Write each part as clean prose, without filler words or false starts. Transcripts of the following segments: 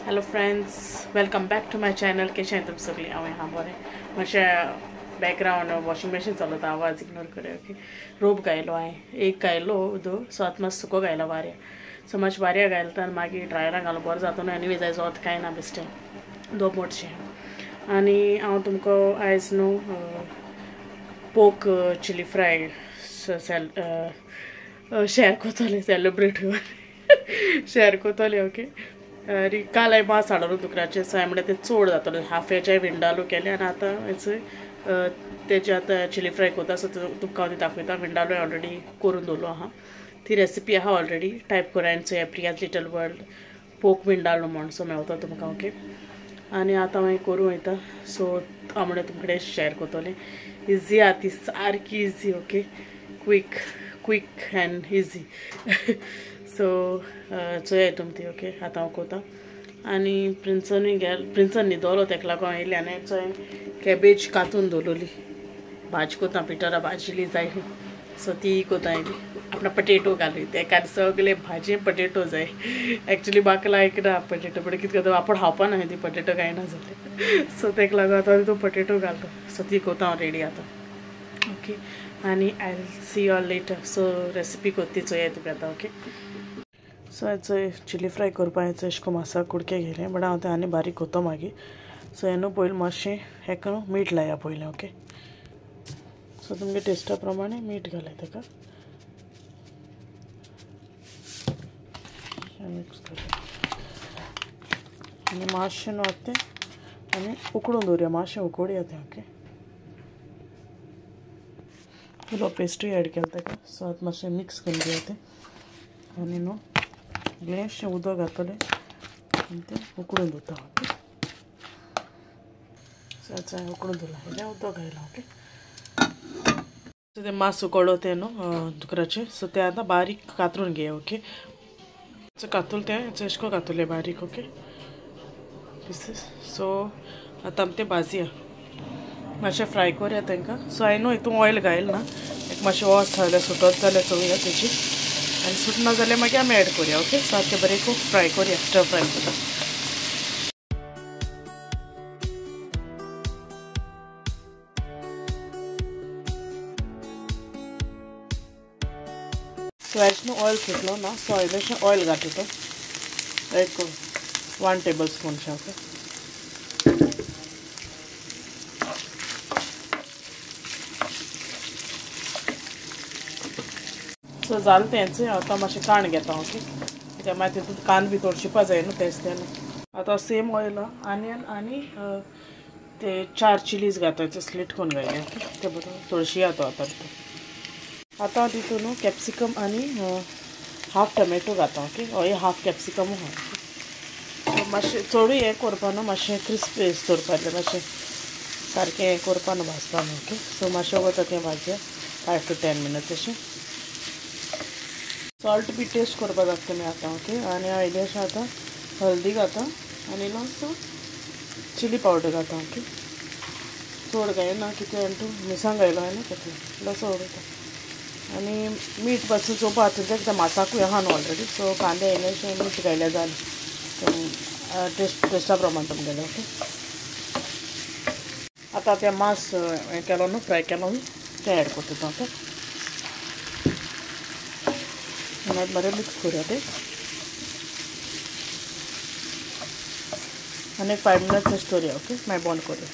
Hello friends, welcome back to my channel. कशें आहात तुमी सगळीं? हांव आहा बरें. मातशें बॅकग्रावंड वॉशिंग मशीन चलता, आवाज इग्नोर करा. ओके. रोप घायलो हांवें, एक घायलो उदो, सो आतां मातसो सुको घायला वाऱ्या. सो मातशें वाऱ्या घालता आनी मागीर ड्रायराक घालूं बरो जाता न्हू. एनीवे जाय वत कांय ना बेश्टें दो मोटशें. आनी हांव तुमकां आयज न्हू पोक चिली फ्राय शेअर कोतोलें, सेलिब्रेट शेअर कोतोलें. ओके. आनी काल हांवें मास हाडलो दुकराचें, सो हांवें म्हणलें तें चड जातलें. हाफ हेचे विंडालो केलें आनी आतां हेचो तेजे आतां चिली फ्राय कोता. सो तुमकां हांव दाखयतां. विंडालो ऑलरेडी करून दवरलो आहा, ती रेसिपी आहा ऑलरेडी. टायप करा आनी चोया प्रियाज लिटल वर्ल्ड पोक विंडालो म्हण, सो मेवता तुमकां. ओके. आनी आतां हांव करूं वयता. सो हांव म्हणलें तुमचे कडेन शेअर कोतोलें. इजी आहा ती, सारकी easy. Okay. Quick and easy. So चोया तुमी ती. ओके. आतां हांव कोता. आनी प्रिंसन न्हिदोलो, तेका लागून हांव येयलें. आनी चोय कॅबेज कातून दवरलोली, भाजी कोता पिटरा भाजिली जाय, सो ती कोता हांवें. आपणा पटेटो घाली, तेका सगळे भाजये पटेटो जाय. एक्चुली म्हाका लायक ना पटेटो, बट कितें करता आपूण खावपा ना ती पटेटो कांय ना जालें. सो तेका लागून आतां तो पटेटो घालता. सो ती कोता हांव रेडी आतां. ओके. आनी I will see you all later. So recipe कोत्ती चोया तुमी आतां. ओके. सो हेचो चिली फ्राय करपा हेचो एशें को मासा कुडके घेयलें, बट हांव तें आनी बारीक कोतो मागीर. सो हें न्हू पयलीं मातशें हेका न्हू मीठ लाया पयलें. ओके. सो तुमगे टेस्टा प्रमाणे मीठ घालाय तेका. मिक्स करूया आनी मातशें न्हू आतां तें आनी उकडून दवरुया, मातशें उकडुया तें. ओके. इल्लो पेस्ट्री एड केला तेका. सो आतां मातशें मिक्स करून घेया तें आनी न्हू इल्लेंशें उदक घातलें आनी तें उकडून दवरता. ओके. सो आतां उकडून दवरलां, इल्लें उदक घायलां. ओके. सो तें मास उकडलो तें न्हू दुकराचें. सो तें आतां बारीक कातरून घेया. ओके. सो कातूल तें एशें को कातुलें बारीक. ओके. पिसीस. सो आतां आमी तें भाजया, मातशें फ्राय कोरया तेंकां. सो हांवें न्हू हितून ऑयल घायल ना, एक मातशें वोस जाल्यार सुटत जाल्यार चोवया तेजी, आनी सुटना जाल्यार मागीर आमी एड कोरया. ओके. सो आतां तें बरें खूब फ्राय कोरया, स्टर फ्राय कोरता. सो हांवें न्हू ऑयल सुटलो ना, सो इल्लेशें ऑयल घातलें, एक 1 टेबल स्पून शें. ओके. सो जालें तेंच. आतां मातशें कांड घेता. ओके. कित्याक मागीर तितून कांद बी तळशिपा जाय न्हू तेच तेन्ना. आतां सेम ऑयला आनियन आनी ते 4 चिलीज घातायचे, स्लीट करून घायले. ओके. ते बरोबर तळशिया तो आतां तितून. आतां तितून कॅप्सिकम आनी हाफ टमॅटो घाता. ओके. हय हाफ कॅप्सिकमू आहा. मातशें चडूय हें कोरपा न्हू, मातशें क्रिस्पी दवरपा जाय, मातशें सारकें हें कोरपा न्हू, भाजपा न्हू. ओके. सो मातशें वता तें भाजया 5 to 10 मिनट अशें. सॉल्ट बी टेस्ट करपा जाता तुमी आतां. ओके. आनी हांव इल्लेशें आतां हळदी घाता आनी इल्लोसो चिली पावडर घाता. ओके. चड घायना, कित्याक आनी तूं मिरसांग घायलो न्हू तातूंत, इल्लोसो उडयता. आनी मीठ पासून चोवपा खातीर तें मासाकूय आहा न्हू ऑलरेडी. सो कांदे इल्लेशें मीठ घायल्यार जालें, टेस्टा प्रमाण तुमगेलें. ओके. आतां तें मास हें केलो न्हू, फ्राय केलो न्हू, तें एड कोत्ता. ओके. आनी बरें मिक्स करुया तें आनी 5 मिनट्स अशें दवरुया. ओके. मागीर बंद करुया.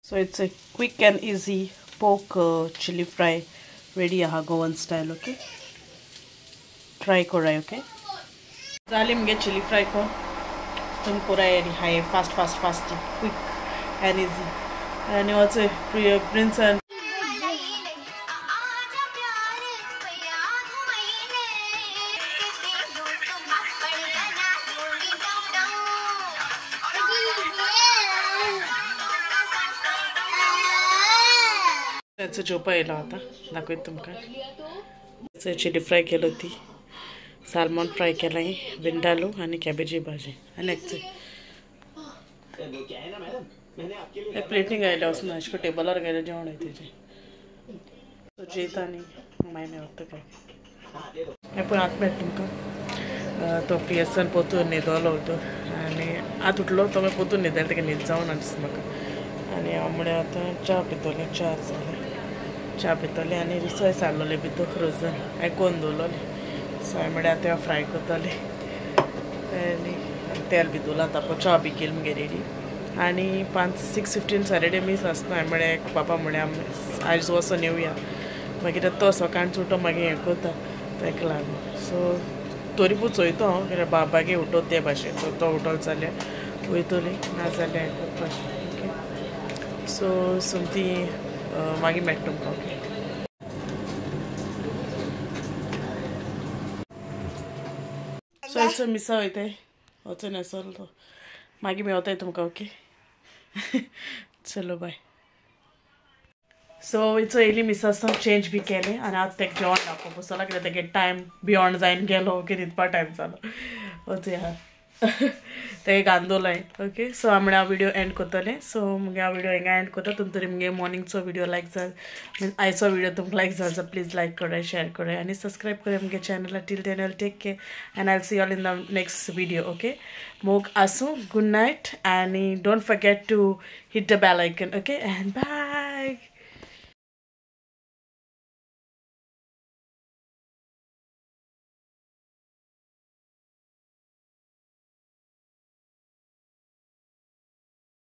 So it's a quick and easy pork chilli fry ready आहा गोवन स्टायल. ओके. ट्राय कोराय. ओके. जाली मगे चिली फ्राय कोन तुम कोराय रेडी. हाय फास्ट क्वीक एंड इजी. आनी ऑल्सो प्रिंस एंड त्याचं जोपा येयलो आतां दाखयता तुमकां. चिली फ्राय केलो ती, सालमॉन फ्राय केलां, विंडालो आनी कॅबेजी भाजी आनी हे प्लेटींग घायल्या वचना, अशें करून टेबलार घायल्यार जेवण आहे तेजें. सो जेयता आनी मागीर मेवता काय हे पळय आतां मेळटा तुमकां. तो PSL पोतून न्हिदोलो तो आनी आत उठलो तो मैं पोतून न्हिदले तेका न्हीद जावन दिसता म्हाका आनी हांव म्हळ्यार आतां च्या पितोलें 4 जालें च्या पितोलें आनी रिसोय सांडलोलें भितर फ्रोजन आयकोन दवरलोलें सो हांवें म्हळ्यार आतां फ्राय करतलें आनी तेल बी दवरलां तापो च्या बी केली मुगे रेडी आनी 6:15 सॅटर्डे मीस आसता हांवें म्हळ्यार बाबा म्हळ्यार आयज वचोन येवया मागीर तो सकाळचो उठो मागीर हें करता ताका लागून सो तरी पूण चोयतो हांव कित्याक बाबागे उठो ते भाशेन सो तो उठोलो जाल्यार वयतली नाजाल्यार हें करपाचें ओके सो समती मागीर मेळटा तुमकां ओके सो हेचो मिसा वयताय वचून येसलो तो मागीर मेवताय तुमकां ओके चलो बाय सो वयचो येयली मिसासान चेंज बी केलें आनी आतां तेका जेवण दाखोवप बसला कित्याक तेगे टायम बियोंड जायन गेलो ओके न्हिदपा टायम जालो वच या तेगे गांदोलाय ओके सो हांव म्हळ्यार विडियो एंड करतलें सो मुगे हांव विडियो हिंगा एंड करता तुम तरी मुगे मॉर्निंगचो विडियो लायक जाल मीन्स आयचो विडियो तुमकां लायक जाल जाल्यार प्लीज लायक कराय शेअर कराय आनी सबस्क्रायब कराय मुगे चॅनला till then take care and I see all in the next video okay मोग आसूं गुड नायट आनी don't forget to hit the bell icon okay and bye